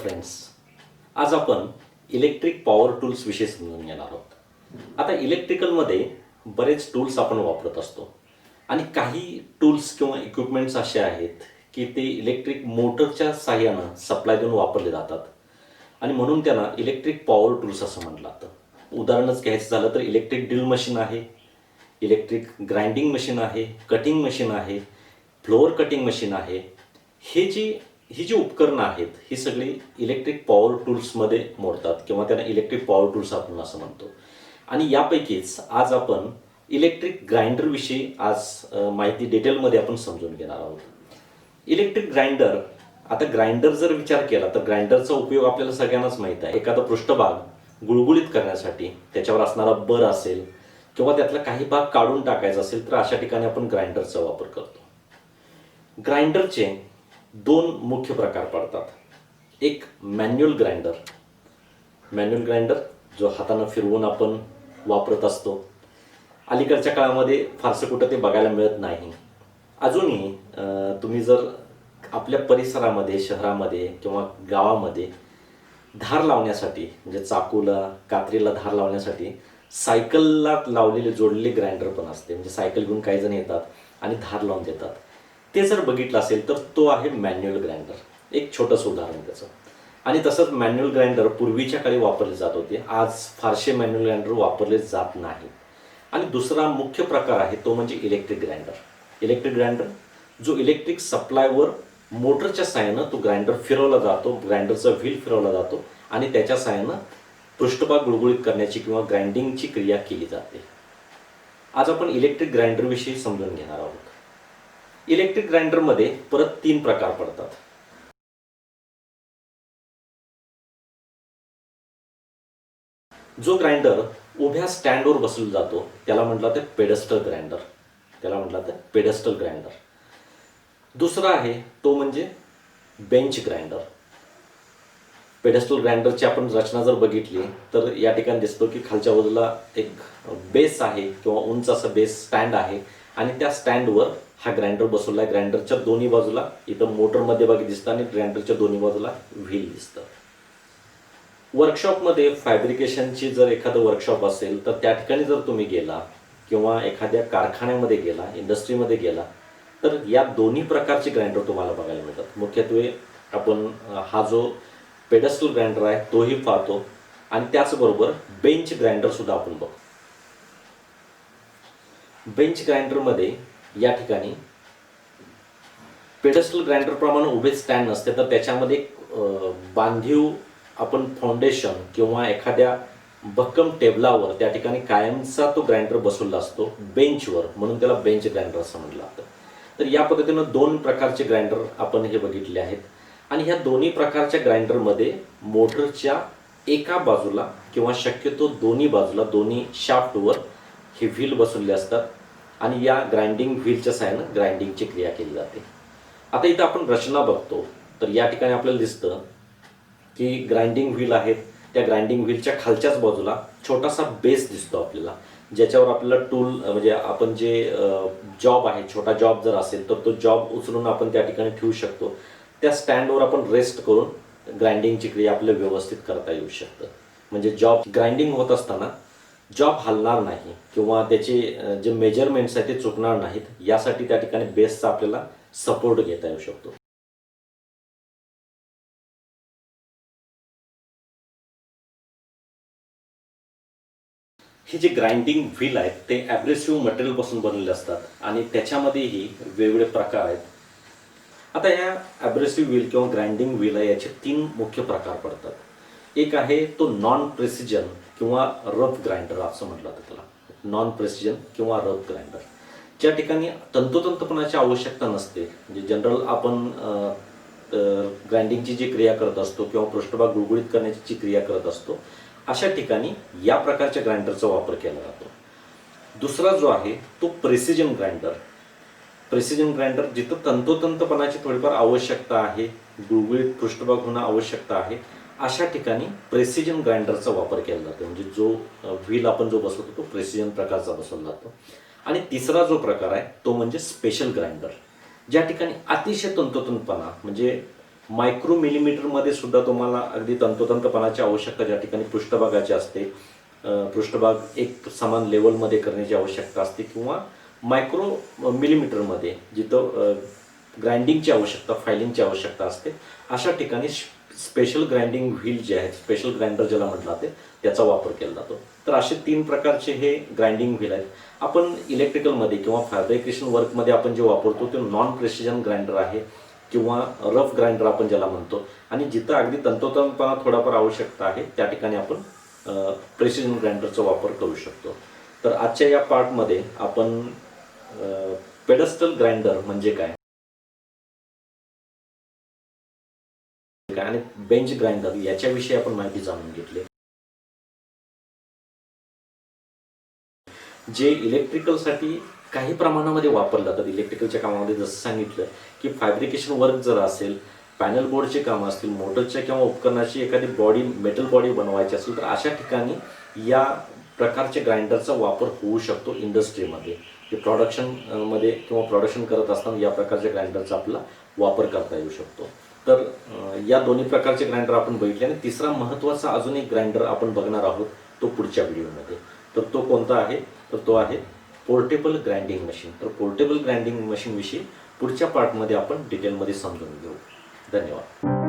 Friends, आज आपण electric power tools विषयी समजून घेणार आहोत. आता इलेक्ट्रिकलमध्ये बरेच टूल्स आपण वापरत असतो आणि काही टूल्स किंवा इक्विपमेंट्स असे आहेत की ते इलेक्ट्रिक मोटरच्या साहाय्यानं सप्लाय देऊन वापरले जातात आणि म्हणून त्यांना इलेक्ट्रिक पॉवर टूल्स असं म्हटलं जातं. उदाहरणच घ्यायचं झालं तर इलेक्ट्रिक ड्रिल मशीन आहे, इलेक्ट्रिक ग्राइंडिंग मशीन आहे, कटिंग मशीन आहे, फ्लोअर कटिंग मशीन आहे. ही जी उपकरणं आहेत ही सगळी इलेक्ट्रिक पॉवर टूल्समध्ये मोडतात किंवा त्यांना इलेक्ट्रिक पॉवर टूल्स आपण असं म्हणतो. आणि यापैकीच आज आपण इलेक्ट्रिक ग्राइंडरविषयी माहिती डिटेलमध्ये आपण समजून घेणार आहोत. इलेक्ट्रिक ग्राइंडर, आता ग्राइंडर जर विचार केला तर ग्राइंडरचा उपयोग आपल्याला सगळ्यांनाच माहीत आहे. एखादा पृष्ठभाग गुळगुळीत करण्यासाठी त्याच्यावर असणारा बर असेल किंवा त्यातला काही भाग काढून टाकायचा असेल तर अशा ठिकाणी आपण ग्राइंडरचा वापर करतो. ग्राइंडरचे दोन मुख्य प्रकार पडतात. एक मॅन्युअल ग्राइंडर जो हातानं फिरवून आपण वापरत असतो. अलीकडच्या काळामध्ये फारसं कुठं ते बघायला मिळत नाही. अजूनही तुम्ही जर आपल्या परिसरामध्ये, शहरामध्ये किंवा गावामध्ये धार लावण्यासाठी म्हणजे चाकूला, कात्रीला धार लावण्यासाठी सायकलला लावलेले जोडलेले ग्राइंडर पण असते. म्हणजे सायकल घेऊन काही जण येतात आणि धार लावून देतात. ते जर बघितलं असेल तर तो आहे मॅन्युअल ग्राइंडर. एक छोटंसं उदाहरण त्याचं. आणि तसंच मॅन्युअल ग्राइंडर पूर्वीच्या काळी वापरले जात होते. आज फारसे मॅन्युअल ग्राइंडर वापरले जात नाही. आणि दुसरा मुख्य प्रकार आहे तो म्हणजे इलेक्ट्रिक ग्राइंडर जो इलेक्ट्रिक सप्लायवर मोटरच्या साहाय्यानं तो ग्राइंडर फिरवला जातो, ग्राइंडरचा व्हील फिरवला जातो आणि त्याच्या साहाय्यानं पृष्ठभाग गुळगुळीत करण्याची किंवा ग्राइंडिंगची क्रिया केली जाते. आज आपण इलेक्ट्रिक ग्राइंडरविषयी समजून घेणार आहोत. इलेक्ट्रिक ग्राइंडरमध्ये परत 3 प्रकार पडतात. जो ग्राइंडर उभ्या स्टँडवर बसवला जातो त्याला म्हटलं ते पेडस्टल ग्राइंडर. दुसरा आहे तो म्हणजे बेंच ग्राइंडर. पेडस्टल ग्राइंडरची आपण रचना जर बघितली तर या ठिकाणी दिसतो की खालच्या बाजूला एक बेस आहे किंवा उंच असा बेस स्टँड आहे आणि त्या स्टँडवर हा ग्राइंडर बसवला आहे. ग्राइंडरच्या दोन्ही बाजूला इथं मोटरमध्ये बाकी दिसतं आणि ग्राइंडरच्या दोन्ही बाजूला व्हील दिसतं. वर्कशॉपमध्ये फॅब्रिकेशनची जर एखादं वर्कशॉप असेल तर त्या ठिकाणी जर तुम्ही गेला किंवा एखाद्या कारखान्यामध्ये गेला, इंडस्ट्रीमध्ये गेला तर या दोन्ही प्रकारचे ग्राइंडर तुम्हाला बघायला मिळतात. मुख्यत्वे आपण हा जो पेडस्टल ग्राइंडर आहे तोही पाहतो आणि त्याचबरोबर बेंच ग्राइंडर सुद्धा आपण बघतो. बेंच ग्राइंडरमध्ये या ठिकाणी पेडस्टल ग्राइंडर प्रमाणे उभे स्टँड नसते तर त्याच्यामध्ये बांधीव आपण फाउंडेशन किंवा एखाद्या भक्कम टेबलावर त्या ठिकाणी कायमचा तो ग्राइंडर बसवला असतो बेंचवर, म्हणून त्याला बेंच ग्राइंडर असं म्हटलं जातं. तर या पद्धतीनं 2 प्रकारचे ग्राइंडर आपण हे बघितले आहेत आणि ह्या दोन्ही प्रकारच्या ग्राइंडरमध्ये मोटरच्या एका बाजूला किंवा शक्यतो दोन्ही बाजूला, दोन्ही शाफ्टवर हे व्हील बसवले असतात आणि या ग्राइंडिंग व्हीलच्या साहाय्यानं ग्राइंडिंगची क्रिया केली जाते. आता इथं आपण रचना बघतो तर या ठिकाणी आपल्याला दिसतं की ग्राइंडिंग व्हील आहेत. त्या ग्राइंडिंग व्हीलच्या खालच्याच बाजूला छोटासा बेस दिसतो आपल्याला, ज्याच्यावर आपल्याला टूल म्हणजे आपण जे जॉब आहे, छोटा जॉब जर असेल तर तो जॉब उचलून आपण त्या ठिकाणी ठेवू शकतो. त्या स्टँडवर आपण रेस्ट करून ग्राइंडिंगची क्रिया आपल्याला व्यवस्थित करता येऊ शकतं. म्हणजे जॉब ग्राइंडिंग होत असताना जॉब हलणार नाही किंवा त्याचे जे मेजरमेंट्स आहेत ते चुकणार नाहीत, यासाठी त्या ठिकाणी बेसचा आपल्याला सपोर्ट घेता येऊ शकतो. हे जे ग्राइंडिंग व्हील आहेत ते ॲब्रेसिव्ह मटेरियलपासून बनलेले असतात आणि त्याच्यामध्येही वेगवेगळे प्रकार आहेत. आता ह्या ॲब्रेसिव्ह व्हील किंवा ग्राइंडिंग व्हील आहे याचे 3 मुख्य प्रकार पडतात. एक आहे तो नॉन प्रेसिजन किंवा रफ ग्राइंडर असं म्हटलं जातं त्याला. नॉन प्रेसिजन किंवा रफ ग्राइंडर ज्या ठिकाणी तंतोतंतपणाची आवश्यकता नसते. म्हणजे जनरल आपण ग्राइंडिंगची जी क्रिया करत असतो किंवा पृष्ठभाग गुळगुळीत करण्याची जी क्रिया करत असतो अशा ठिकाणी या प्रकारच्या ग्राइंडरचा वापर केला जातो. दुसरा जो आहे तो प्रेसिजन ग्राइंडर जिथं तंतोतंतपणाची थोडीफार आवश्यकता आहे, गुळगुळीत पृष्ठभाग होणं आवश्यकता आहे, अशा ठिकाणी प्रेसिजन ग्राइंडरचा वापर केला जातो. म्हणजे जो व्हील आपण जो बसवतो तो प्रेसिजन प्रकारचा बसवला जातो. आणि तिसरा जो प्रकार आहे तो म्हणजे स्पेशल ग्राइंडर, ज्या ठिकाणी अतिशय तंतोतंतपणा म्हणजे मायक्रो मिलीमीटरमध्ये सुद्धा तुम्हाला अगदी तंतोतंतपणाची आवश्यकता ज्या ठिकाणी पृष्ठभागाची असते, पृष्ठभाग एक समान लेवलमध्ये करण्याची आवश्यकता असते, किंवा मायक्रो मिलीमीटरमध्ये जिथं ग्राइंडिंगची आवश्यकता, फायलिंगची आवश्यकता असते, अशा ठिकाणी स्पेशल ग्राइंडिंग व्हील जे आहेत, स्पेशल ग्राइंडर ज्याला म्हटलं जाते, त्याचा वापर केला जातो. तर असे 3 प्रकारचे हे ग्राइंडिंग व्हील आहेत. आपण इलेक्ट्रिकलमध्ये किंवा फॅब्रिकेशन वर्कमध्ये आपण जे वापरतो ते नॉन प्रेसिजन ग्राइंडर आहे किंवा रफ ग्राइंडर आपण ज्याला म्हणतो. आणि जिथं अगदी तंतोतंतपणा थोडाफार आवश्यकता आहे त्या ठिकाणी आपण प्रेसिजन ग्राइंडरचा वापर करू शकतो. तर आजच्या या पार्टमध्ये आपण पेडस्टल ग्राइंडर म्हणजे काय आणि बेंच ग्राइंडर याच्याविषयी आपण माहिती जाणून घेतली. जे इलेक्ट्रिकलसाठी काही प्रमाणामध्ये वापरले जातात. इलेक्ट्रिकलच्या कामामध्ये जसं सांगितलं की फॅब्रिकेशन वर्क जर असेल, पॅनल बोर्डचे कामं असतील, मोटरच्या किंवा उपकरणाची एखादी बॉडी, मेटल बॉडी बनवायची असेल, तर अशा ठिकाणी या प्रकारच्या ग्राइंडरचा वापर होऊ शकतो इंडस्ट्रीमध्ये. जे प्रोडक्शनमध्ये किंवा प्रोडक्शन करत असताना या प्रकारच्या ग्राइंडरचा आपला वापर करता येऊ शकतो. तर या दोन्ही प्रकारचे ग्राइंडर आपण बघितले. आणि तिसरा महत्त्वाचा अजून एक ग्राइंडर आपण बघणार आहोत तो पुढच्या व्हिडिओमध्ये. तर तो कोणता आहे? तर तो आहे पोर्टेबल ग्राइंडिंग मशीन. तर पोर्टेबल ग्राइंडिंग मशीनविषयी पुढच्या पार्टमध्ये आपण डिटेलमध्ये समजून घेऊ. धन्यवाद.